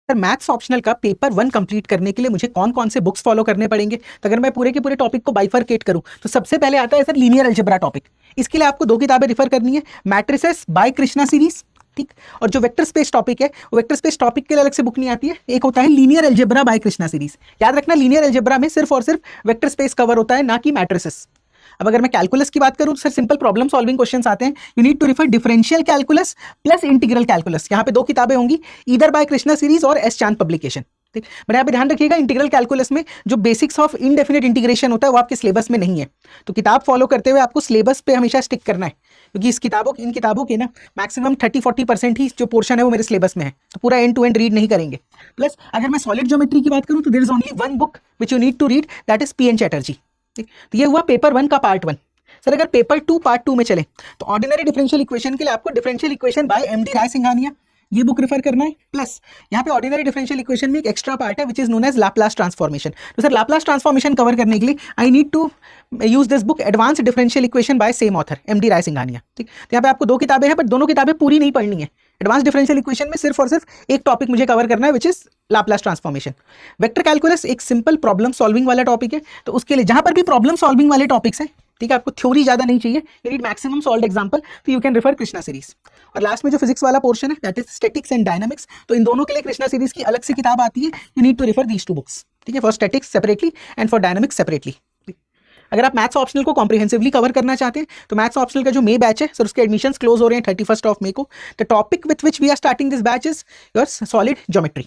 Sir maths optional का paper 1 complete करने के लिए मुझे कौन कौन से बुक्स फॉलो करने पड़ेंगे? तो अगर मैं पूरे के पूरे टॉपिक को बाइफरकेट करूं तो सबसे पहले आता है सर लीनियर अलजेब्रा टॉपिक। इसके लिए आपको 2 किताबें रेफर करनी है, मैट्रिसेस बाय कृष्णा सीरीज, ठीक। और जो वेक्टर स्पेस टॉपिक है वो वेक्टर स्पेस टॉपिक के लिए अलग से बुक नहीं आती है, एक होता है linear algebra by Krishna series. याद रखना लीनियर अलजेब्रा में सिर्फ और सिर्फ वेक्टर स्पेस कवर होता है, ना कि मैट्रिसेस। अब अगर मैं कैलकुलस की बात करूं तो sir simple problem solving questions आते हैं। You need to refer differential calculus plus integral calculus. यहाँ पे 2 किताबें होंगी, ईदर बाय कृष्णा सीरीज और एस चांद पब्लिकेशन, ठीक। बट यहाँ पे ध्यान रखिएगा इंटीग्रल कैलकुलस में जो बेसिक्स ऑफ इनडेफिनेट इंटीग्रेशन होता है वो आपके सिलेबस में नहीं है, तो किताब फॉलो करते हुए आपको सिलेबस पे हमेशा स्टिक करना है, क्योंकि इन किताबों के ना मैक्सिमम 30-40% ही जो पोर्शन है वो मेरे सिलेबस में है, तो पूरा एंड टू एंड रीड नहीं करेंगे। प्लस अगर मैं सॉलिड ज्योमेट्री की बात करूं तो there is only one book which you need to read, that is P N Chatterjee, ठीक। तो ये हुआ पेपर 1 का पार्ट 1। सर अगर पेपर 2 पार्ट 2 में चले तो ऑर्डिनरी डिफरेंशियल इक्वेशन के लिए आपको डिफरेंशियल इक्वेशन बाय एमडी राय सिंघानिया ये बुक रेफर करना है। प्लस यहाँ पे ऑर्डिनरी डिफरेंशियल इक्वेशन में एक एक्स्ट्रा पार्ट है which is known as Laplace transformation. तो सर लैपलास ट्रांसफॉर्मेशन कवर करने के लिए I need to use this book advance differential equation by same author MD Raisinghania, ठीक। तो यहाँ पे आपको 2 किताबें हैं, बट दोनों किताबें पूरी नहीं पढ़नी है। एडवांस डिफरेंशियल इक्वेशन में सिर्फ और सिर्फ एक टॉपिक मुझे कवर करना है which is Laplace transformation. Vector calculus एक सिंपल प्रॉब्लम सॉल्विंग वाला टॉपिक है, तो उसके लिए जहां पर भी प्रॉब्लम सॉल्विंग वाले टॉपिक्स हैं, ठीक है, आपको थ्योरी ज्यादा नहीं चाहिए, you need maximum solved example, तो you can refer Krishna series. और लास्ट में जो फिजिक्स वाला पोर्शन है that is statics and dynamics, तो इन दोनों के लिए कृष्णा सीरीज की अलग से किताब आती है, you need to refer these 2 books, ठीक है, for statics separately and for dynamics separately. अगर आप मैथ्स ऑप्शनल को कॉम्प्रिहेंसिवली कवर करना चाहते हैं तो मैथ्स ऑप्शनल का जो मे बैच है सर उसके एडमिशंस क्लोज हो रहे हैं 31 मई को। The topic with which we are starting this batch is your solid geometry.